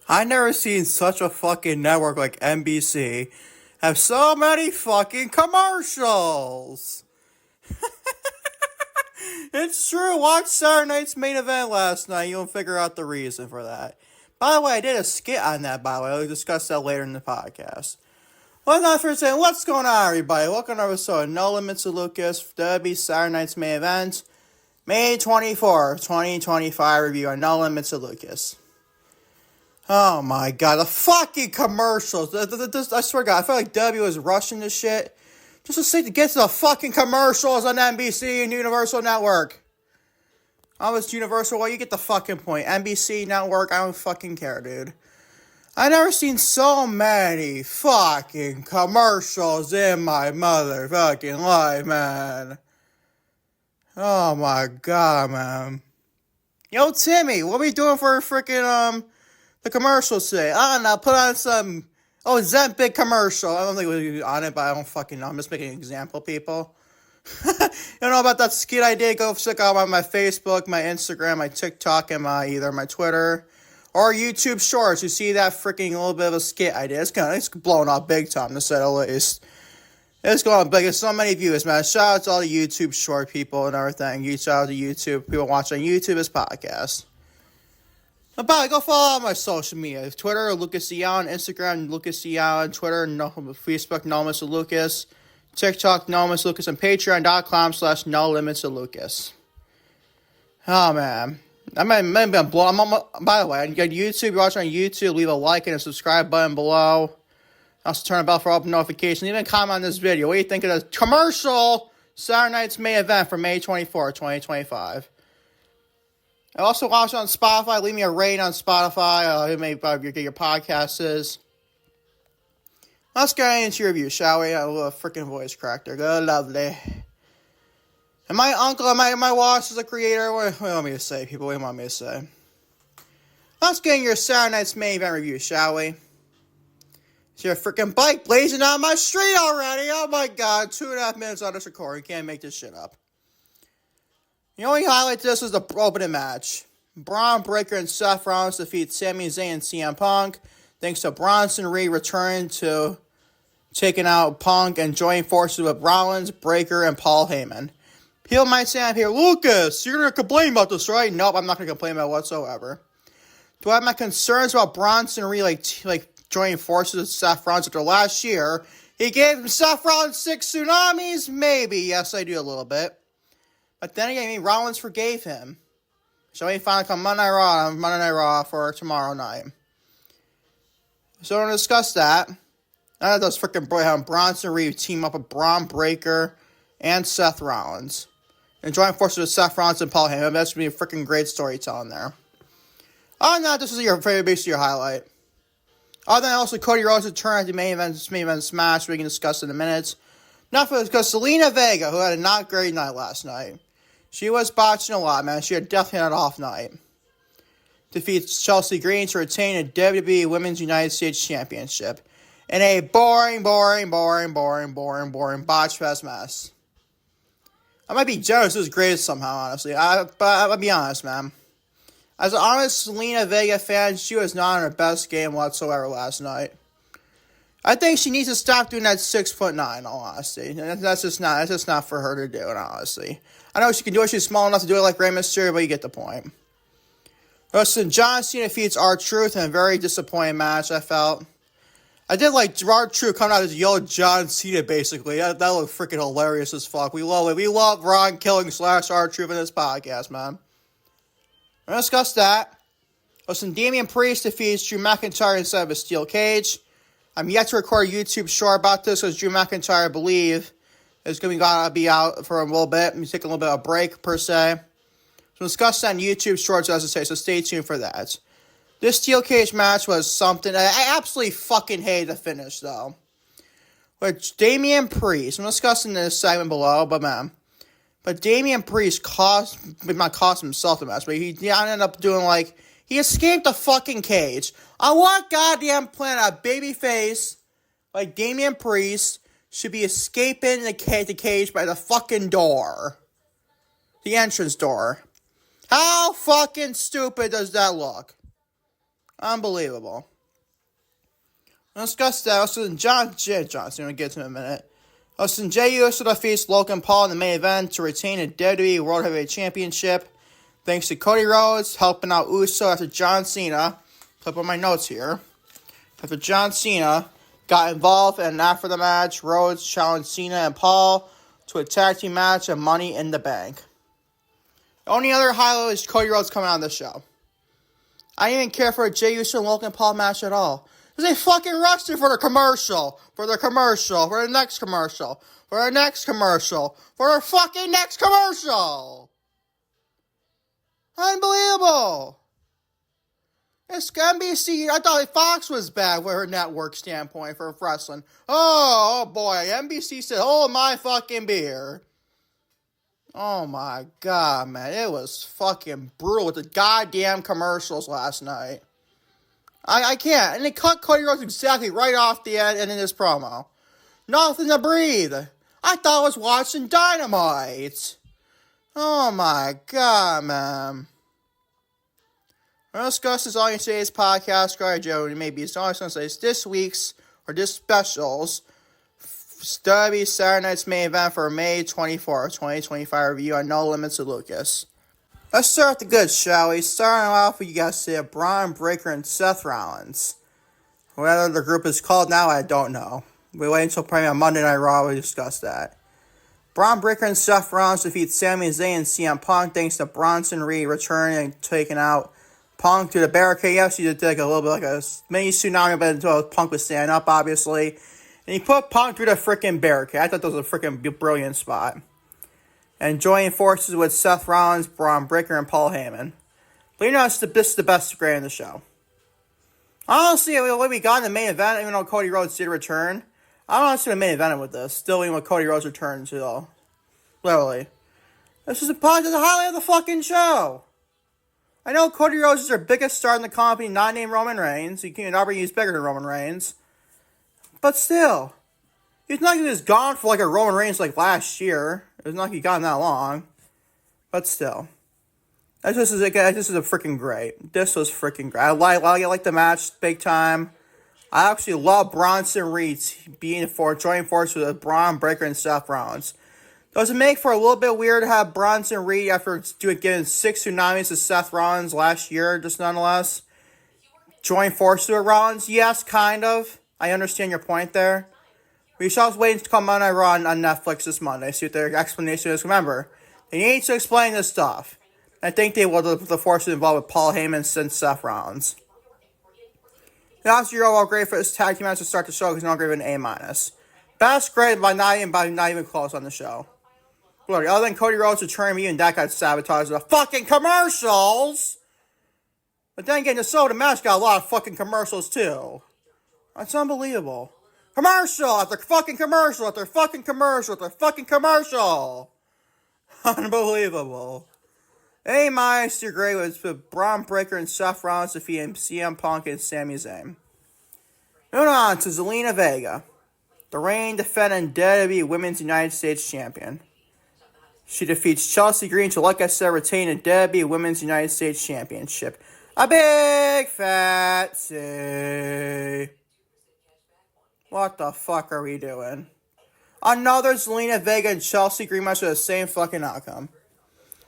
I never seen such a fucking network like NBC have so many fucking commercials. It's true. Watch Saturday Night's Main Event last night. You'll figure out the reason for that. By the way, I did a skit on that, by the way. I'll discuss that later in the podcast. Well, not for saying, what's going on, everybody? Welcome to episode No Limits to Lucas, WWE Saturday Night's Main Event, May 24th, 2025 review on No Limits to Lucas. Oh my god, the fucking commercials. I swear to God, I feel like W is rushing this shit just to get to the fucking commercials on NBC and Universal Network. Oh, it's Universal, well, you get the fucking point. NBC Network, I don't fucking care, dude. I never seen so many fucking commercials in my motherfucking life, man. Oh my god, man. Yo, Timmy, what are we doing for freaking, the commercials today? I don't know, put on some, Zempic commercial. I don't think we'll be on it, but I don't fucking know. I'm just making an example, people. You don't know about that skit I did? Go check out my Facebook, my Instagram, my TikTok, and either my Twitter or YouTube Shorts. You see that freaking little bit of a skit I did? It's blowing up big time, to say the least. It's going big. There's so many views, man. Shout out to all the YouTube short people and everything. Shout out to YouTube people watching YouTube this podcast. About go follow all my social media. Twitter, Lucas Eon. Instagram, Lucas Eon. Twitter, Facebook, No Limits to Lucas. TikTok, No Limits to Lucas. And Patreon.com/No Limits to Lucas. Oh, man. By the way, on YouTube, you're watching on YouTube, leave a like and a subscribe button below. Also turn the bell for open notifications. Even comment on this video. What do you think of the commercial Saturday Night's Main Event for May 24, 2025? And also watch on Spotify. Leave me a rating on Spotify. It may get your podcasts is. Let's get into your review, shall we? A little freaking voice crack there. Good, lovely. And my uncle, my watch is a creator. What do you want me to say, people? What do you want me to say? Let's get in your Saturday Night's Main Event review, shall we? It's your freaking bike blazing on my street already. Oh my god, 2.5 minutes on this recording. You can't make this shit up. The only highlight to this was the opening match. Bron Breakker and Seth Rollins defeat Sami Zayn CM Punk, thanks to Bronson Reed returning to taking out Punk and joining forces with Rollins, Breakker, and Paul Heyman. People might say I'm here, Lucas, you're going to complain about this, right? Nope, I'm not going to complain about it whatsoever. Do I have my concerns about Bronson Reed, like joining forces with Seth Rollins after last year? He gave Seth Rollins 6 tsunamis? Maybe. Yes, I do a little bit. But then again, Rollins forgave him. So he finally come Monday Night Raw for tomorrow night. So we're going to discuss that. None of those freaking Bronson Reed team up with Bron Breakker and Seth Rollins. And join forces with Seth Rollins and Paul Heyman. That's going to be a freaking great storytelling there. Other than that, this is your favorite, basically your highlight. Other than also Cody Rhodes' return at the main event smash, we can discuss in a minute. Not for because Zelina Vega, who had a not great night last night. She was botching a lot, man. She had definitely had an off night. Defeats Chelsea Green to retain a WWE Women's United States Championship. In a boring botch fest mess. I might be jealous it was great somehow, honestly. But I'll be honest, man. As an honest Zelina Vega fan, she was not in her best game whatsoever last night. I think she needs to stop doing that 6'9", in all honesty. That's just not for her to do, in all honesty. I know she can do it. She's small enough to do it like Rey Mysterio, but you get the point. Listen, John Cena defeats R-Truth in a very disappointing match, I felt. I did like R-Truth coming out and yell at John Cena, basically. That looked freaking hilarious as fuck. We love it. We love Ron Killing / R-Truth in this podcast, man. We're going to discuss that. Listen, Damian Priest defeats Drew McIntyre inside of a steel cage. I'm yet to record a YouTube short about this because Drew McIntyre, I believe, is going to be out for a little bit. I'm taking a little bit of a break, per se. So we'll discuss that in YouTube shorts, as I say, so stay tuned for that. This steel cage match was something I absolutely fucking hated the finish, though. Which Damian Priest, I'm discussing this segment below, but Damian Priest not cost himself the match, but he ended up doing he escaped the fucking cage. On what goddamn planet a babyface like Damian Priest should be escaping the cage by the fucking door? The entrance door. How fucking stupid does that look? Unbelievable. Let's discuss that. Also, John Cena, we'll get to him in a minute. Also, Jey Uso defeats Logan Paul in the main event to retain the WWE World Heavyweight Championship. Thanks to Cody Rhodes helping out Uso after John Cena. Clip on my notes here. After John Cena got involved, and after the match, Rhodes challenged Cena and Paul to a tag team match and Money in the Bank. The only other highlight is Cody Rhodes coming on the show. I didn't even care for a Jey Uso and Logan Paul match at all. Because they fucking rushed it for the commercial. For the commercial. For the next commercial. For the next commercial. For the fucking next commercial. Unbelievable. It's NBC. I thought Fox was bad with her network standpoint for wrestling. Oh boy. NBC said, hold my fucking beer. Oh my god, man. It was fucking brutal with the goddamn commercials last night. I can't. And they cut Cody Rhodes exactly right off the end and in this promo. Nothing to breathe. I thought I was watching Dynamite. Oh my god, man. We'll discuss this all in today's podcast. Guy Joe, maybe it's always going to say it's this week's or this special's WWE Saturday Night's main event for May 24th, 2025 review on No Limits of Lucas. Let's start with the good, shall we? Starting off with, you guys see Bron Breakker and Seth Rollins. Whatever the group is called now, I don't know. We wait until probably on Monday Night Raw to discuss that. Bron Breakker and Seth Rollins defeat Sami Zayn CM Punk thanks to Bronson Reed returning and taking out Punk through the barricade. Yes, he did take a little bit like a mini tsunami, but until Punk was standing up, obviously. And he put Punk through the freaking barricade. I thought that was a freaking brilliant spot. And joining forces with Seth Rollins, Bron Breakker, and Paul Heyman. But you know, this is the best grade in the show. Honestly, what we got in the main event, even though Cody Rhodes did return, I don't see the main event with this. Still, even with Cody Rhodes returned to though. Literally. This is the highlight of the fucking show. I know Cody Rhodes is their biggest star in the company, not named Roman Reigns. He can never use bigger than Roman Reigns. But still. He's not like he was gone for like a Roman Reigns like last year. It's not like he got that long. But still. This is a freaking great. This was freaking great. I like the match big time. I actually love Bronson Reed joining forces with Bron Breakker and Seth Rollins. Does it make for a little bit weird to have Bronson Reed after giving 6 tsunamis to Seth Rollins last year, just nonetheless? Join forces with Rollins? Yes, kind of. I understand your point there. We shall wait to come Monday Raw on Netflix this Monday, see what their explanation is. Remember, they need to explain this stuff. I think they will, the forces involved with Paul Heyman since Seth Rollins. And also, you're all great for this tag team match to start the show because you're not giving an A-. Best grade by not even close on the show. Look, other than Cody Rhodes returning, even that got sabotaged with the fucking commercials. But then again, the match got a lot of fucking commercials too. That's unbelievable. Commercial after fucking commercial after fucking commercial after fucking commercial. Unbelievable. A- to grade was with Bron Breakker and Seth Rollins defeating CM Punk and Sami Zayn. Moving on to Zelina Vega, the reigning defending WWE Women's United States Champion. She defeats Chelsea Green to, like I said, retain the WWE Women's United States Championship. A big fat C. What the fuck are we doing? Another Zelina Vega and Chelsea Green match with the same fucking outcome.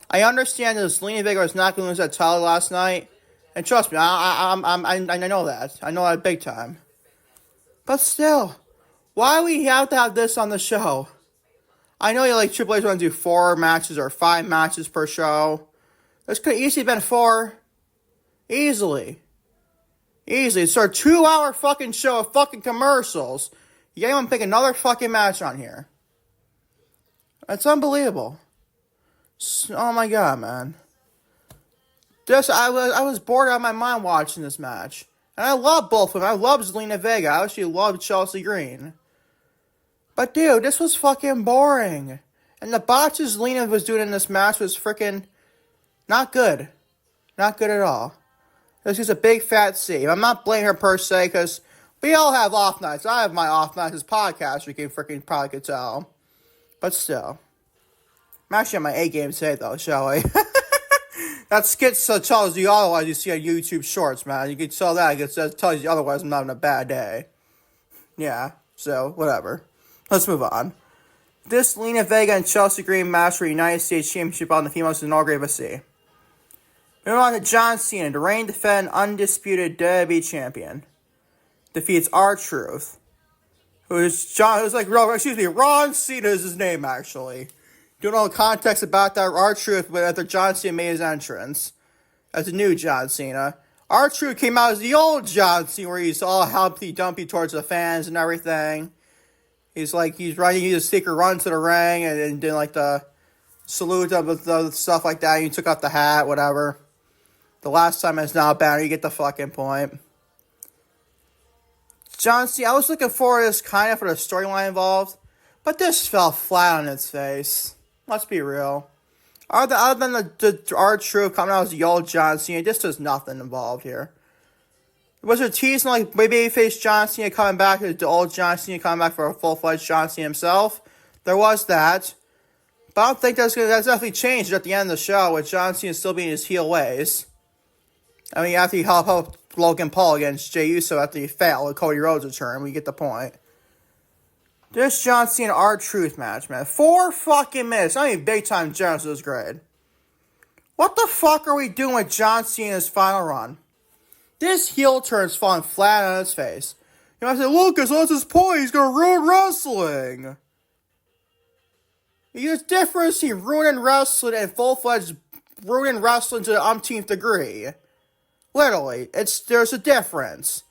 I understand that Zelina Vega was not going to lose that title last night. And trust me, I know that. I know that big time. But still, why do we have to have this on the show? I know like Triple H want to do 4 matches or 5 matches per show. This could have easily been 4. Easily. It's our 2-hour fucking show of fucking commercials. You can't even pick another fucking match on here. It's unbelievable. Oh my god, man. I was bored out of my mind watching this match. And I love both of them. I love Zelina Vega. I actually love Chelsea Green. But dude, this was fucking boring. And the botches Zelina was doing in this match was freaking not good. Not good at all. It was just a big fat C. I'm not blaming her per se, because we all have off nights. I have my off nights as podcast, you can freaking probably could tell. But still. I'm actually on my A game today, though, shall we? That skit tells you otherwise. You see on YouTube Shorts, man. You can tell that. It tells you otherwise I'm having a bad day. Yeah, so, whatever. Let's move on. This Zelina, Vega, and Chelsea Green match for United States Championship on the females is all great to see. Moving on to John Cena, the reigning defending undisputed WWE champion. Defeats R-Truth. Ron Cena is his name, actually. Don't know the context about that R-Truth, but after John Cena made his entrance as the new John Cena, R-Truth came out as the old John Cena, where he's all Humpty Dumpty towards the fans and everything. He's running, he just secret run to the ring and did like the salute of the stuff like that. He took off the hat, whatever. The last time it's not a banner, you get the fucking point. John Cena, I was looking forward to this kind of for the storyline involved, but this fell flat on its face. Let's be real. Other than the R-Truth coming out as the old John Cena, this does nothing involved here. Was there teasing like babyface John Cena coming back, the old John Cena coming back for a full-fledged John Cena himself? There was that. But I don't think that's definitely changed at the end of the show, with John Cena still being his heel ways. I mean, after he helped Logan Paul against Jey Uso after he failed with Cody Rhodes' return, we get the point. This John Cena R-Truth match, man. 4 fucking minutes. Not even big time generous, it was great. What the fuck are we doing with John Cena's final run? This heel turn's falling flat on his face. You know, I said, Lucas, what's his point? He's gonna ruin wrestling. There's a difference between ruining wrestling and full-fledged ruining wrestling to the umpteenth degree. Literally, there's a difference.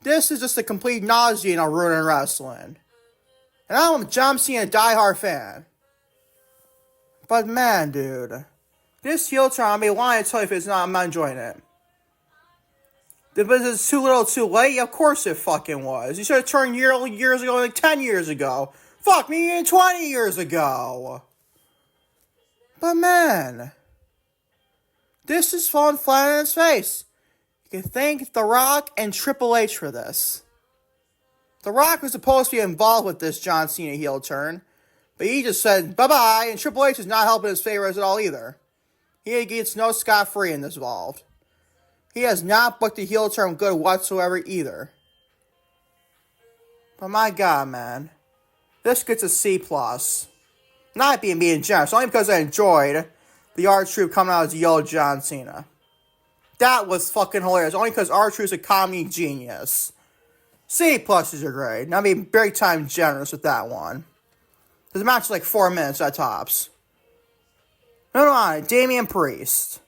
This is just a complete nausea on ruining wrestling. And I'm John Cena, a diehard fan. But man, dude, this heel turn, I mean, why I tell you if it's not, I'm not enjoying it. Was it too little too late? Of course it fucking was. You should have turned years ago, like 10 years ago. Fuck me, even 20 years ago. But man, this is falling flat on its face. You can thank The Rock and Triple H for this. The Rock was supposed to be involved with this John Cena heel turn, but he just said bye-bye, and Triple H is not helping his favorites at all either. He gets no scot-free in this involved. He has not booked the heel turn good whatsoever either. But my god, man. This gets a C+. Not being generous, only because I enjoyed the R-Truth coming out as the old John Cena. That was fucking hilarious, only because R-Truth's a comedy genius. C+ is a grade. Not being big time generous with that one. The match is like 4 minutes at tops. Moving on, Damian Priest.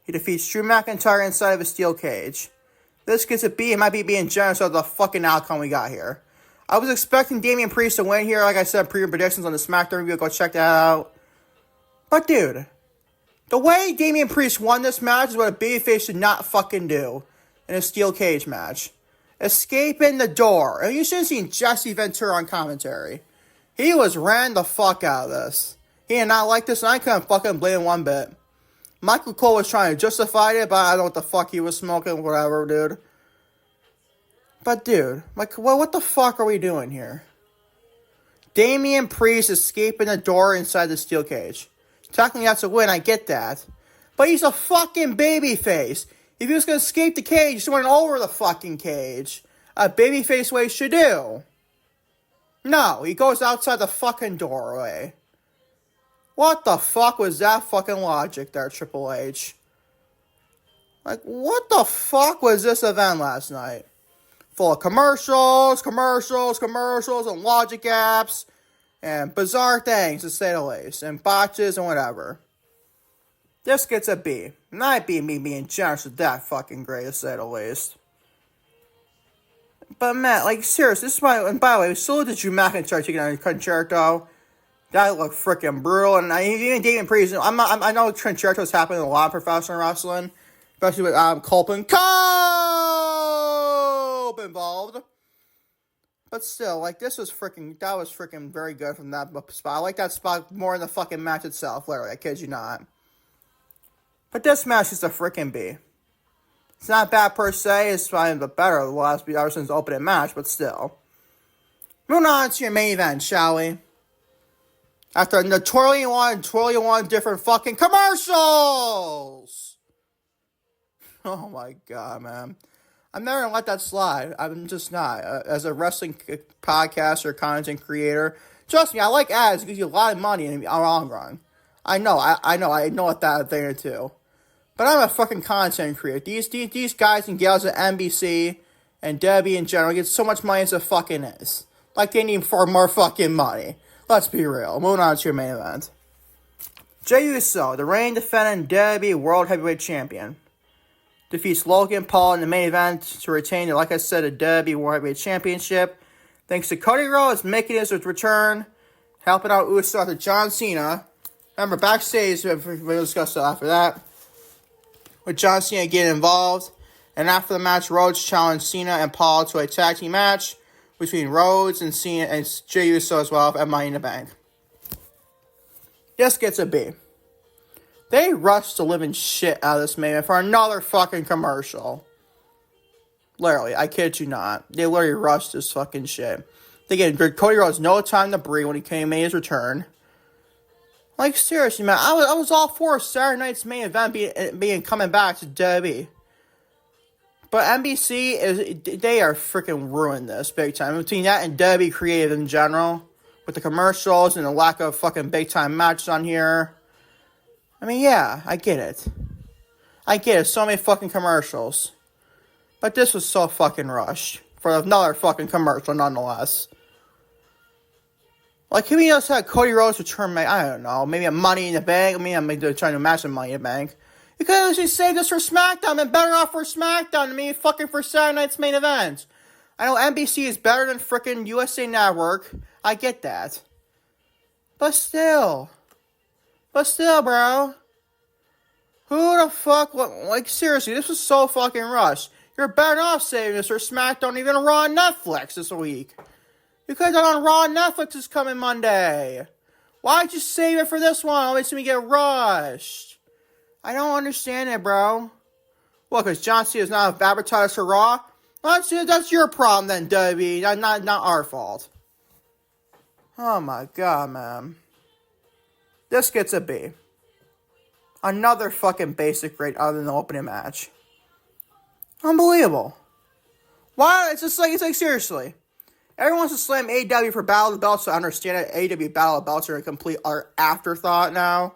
He defeats Drew McIntyre inside of a steel cage. This gets a B. It might be being generous of the fucking outcome we got here. I was expecting Damian Priest to win here, like I said, pre predictions on the SmackDown review. Go check that out. But dude, the way Damian Priest won this match is what a babyface should not fucking do in a steel cage match. Escaping the door. And you should have seen Jesse Ventura on commentary. He was ran the fuck out of this. He did not like this, and I couldn't fucking blame him one bit. Michael Cole was trying to justify it, but I don't know what the fuck he was smoking, whatever, dude. But, dude, like, what the fuck are we doing here? Damian Priest escaping the door inside the steel cage. Technically, that's a win, I get that. But he's a fucking babyface. If he was going to escape the cage, he should went over the fucking cage. A babyface way should do. No, he goes outside the fucking doorway. What the fuck was that fucking logic there, Triple H? Like, what the fuck was this event last night? Full of commercials, and logic gaps, and bizarre things, to say the least, and botches and whatever. This gets a B. Not B me being generous with that fucking great, to say the least. But man, like, seriously, this is my, and by the way, salute to Drew McIntyre taking on Concerto. That looked freaking brutal, and even Damian Priest, I know Concerto's happening in a lot of professional wrestling, especially with Cope involved. But still, like, that was freaking very good from that spot. I like that spot more in the fucking match itself, literally, I kid you not. But this match is a freaking B. It's not bad per se, it's probably the better of the last ever since the opening match, but still. Moving on to your main event, shall we? After the twirly one different fucking commercials! Oh my god, man. I'm never gonna let that slide. I'm just not. As a wrestling podcaster, content creator, trust me, I like ads. It gives you a lot of money in the long run. I know what that thing is too. But I'm a fucking content creator. These guys and gals at NBC and Debbie in general get so much money as it fucking is. Like they need for more fucking money. Let's be real. Moving on to your main event. Jey Uso, the reigning defending WWE World Heavyweight Champion, defeats Logan Paul in the main event to retain, like I said, a WWE World Heavyweight Championship. Thanks to Cody Rhodes making his return, helping out Uso after John Cena. Remember, backstage, we'll discuss that after that, with John Cena getting involved. And after the match, Rhodes challenged Cena and Paul to a tag team match between Rhodes and Cena and Jey Uso as well at Money in the Bank. This gets a B. They rushed the living shit out of this main event for another fucking commercial. Literally, I kid you not. They literally rushed this fucking shit. They gave Cody Rhodes no time to breathe when he made his return. Like, seriously, man, I was all for Saturday night's main event being coming back to WWE. But NBC, they are freaking ruined this big time. Between that and WWE Creative in general, with the commercials and the lack of fucking big time matches on here. I mean, yeah, I get it. So many fucking commercials. But this was so fucking rushed. For another fucking commercial, nonetheless. Like, can we just have Cody Rhodes return, I don't know, maybe a Money in the Bank? I mean, I'm trying to match a Money in the Bank. You could have actually saved this for SmackDown and better off for SmackDown than me fucking for Saturday night's main event. I know NBC is better than freaking USA Network. I get that. But still, bro. Who the fuck, like, seriously, this was so fucking rushed. You're better off saving this for SmackDown, even Raw on Netflix this week. You could have done on Raw on Netflix this coming Monday. Why'd you save it for this one? Always me get rushed. I don't understand it, bro. Well, because John Cena is not advertised for Raw? That's your problem then, WWE. Not our fault. Oh my god, man. This gets a B. Another fucking basic grade other than the opening match. Unbelievable. Why? It's like seriously. Everyone wants to slam AEW for Battle of the Belts, so I understand that AEW Battle of the Belts are a complete utter afterthought now.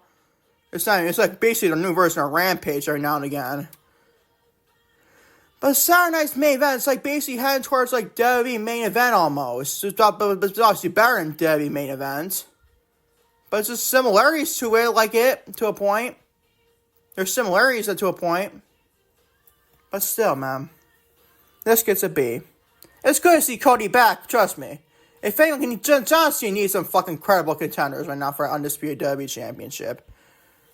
It's like basically the new version of Rampage every now and again. But Saturday night's main event, it's like basically heading towards like WWE main event almost. It's obviously better than WWE main event. But it's just similarities to it, to a point. There's similarities to a point. But still, man. This gets a B. It's good to see Cody back, trust me. If anyone John Cena needs some fucking credible contenders right now for an undisputed WWE Championship.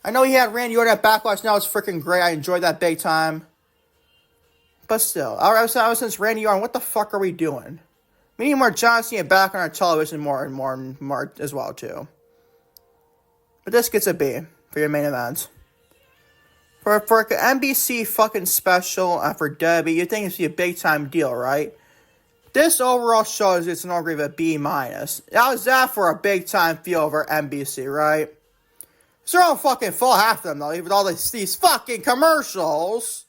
I know he had Randy Orton at Backlash. Now it's freaking great. I enjoyed that big time. But still, ever since Randy Orton, what the fuck are we doing? We need more John Cena back on our television more and more as well, too. But this gets a B for your main event. For an NBC fucking special and for WWE, you'd think it'd be a big time deal, right? This overall shows it's an overall of a B-. How's that for a big time feel over NBC, right? It's their own fucking fault, half of them, though, with all these fucking commercials.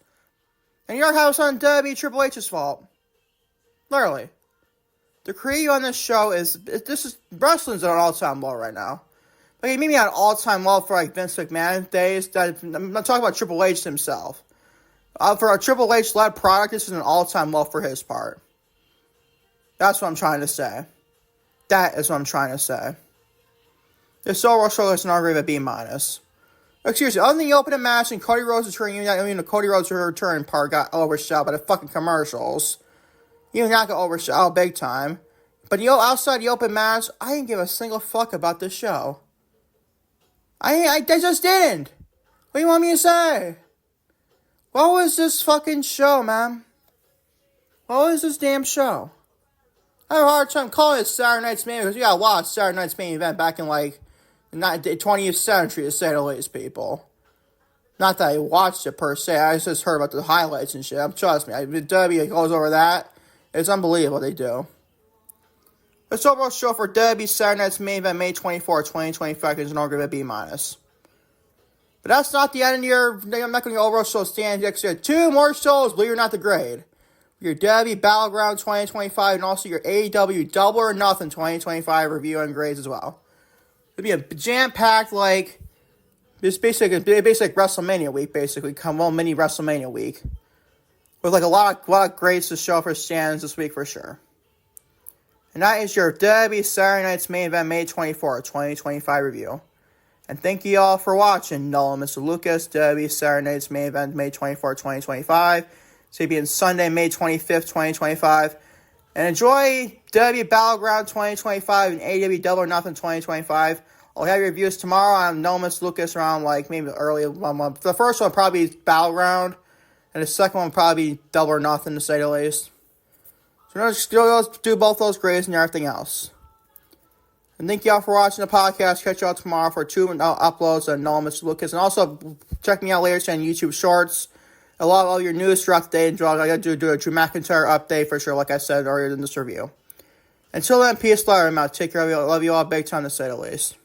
And you know how it's on WWE Triple H's fault. Literally. The creative on this show wrestling's at an all-time low right now. Like, maybe not an all-time low for, like, Vince McMahon days. I'm not talking about Triple H himself. For a Triple H-led product, this is an all-time low for his part. That's what I'm trying to say. That is what I'm trying to say. This overall show is an argument of a B-. Seriously, other than the opening match and Cody Rhodes returning, the Cody Rhodes return part got overshadowed by the fucking commercials. Even that got overshadowed big time. But outside the open match, I didn't give a single fuck about this show. I just didn't. What do you want me to say? What was this fucking show, man? What was this damn show? I have a hard time calling it Saturday Night's Main Event because we got a lot of Saturday Night's Main Event back in, like, the 20th century, to say the least, people. Not that I watched it, per se. I just heard about the highlights and shit. Trust me, WWE goes over that. It's unbelievable they do. This overall show for WWE Saturday Night's main event, May 24, 2025, is an overall grade B-. But that's not the end of your. I'm not going to overall show stand next year. 2 more shows, believe it or not, the grade. Your WWE Battleground 2025 and also your AEW Double or Nothing 2025 review and grades as well. It'll be a jam-packed, it's basically WrestleMania week, basically. Mini WrestleMania week. With a lot of grades to show for stands this week for sure. And that is your WWE Saturday Night's main event, May 24, 2025 review. And thank you all for watching. Nolan, Mr. Lucas, WWE Saturday Night's main event, May 24, 2025. So it'll be on Sunday, May 25th, 2025. And enjoy WWE Battleground 2025 and AEW Double or Nothing 2025. I'll have your reviews tomorrow. I'm Nolan, Mr. Lucas, around maybe early. The first one will probably be Battleground. And the second one will probably be Double or Nothing, to say the least. So we're going to do both those grades and everything else. And thank you all for watching the podcast. Catch you all tomorrow for 2 uploads on Nolan, Mr. Lucas. And also, check me out later on YouTube Shorts. A lot of all your news throughout the day. And I got to do a Drew McIntyre update for sure, like I said earlier in this review. Until then, peace, love, and out. Take care of you. I love you all big time, to say the least.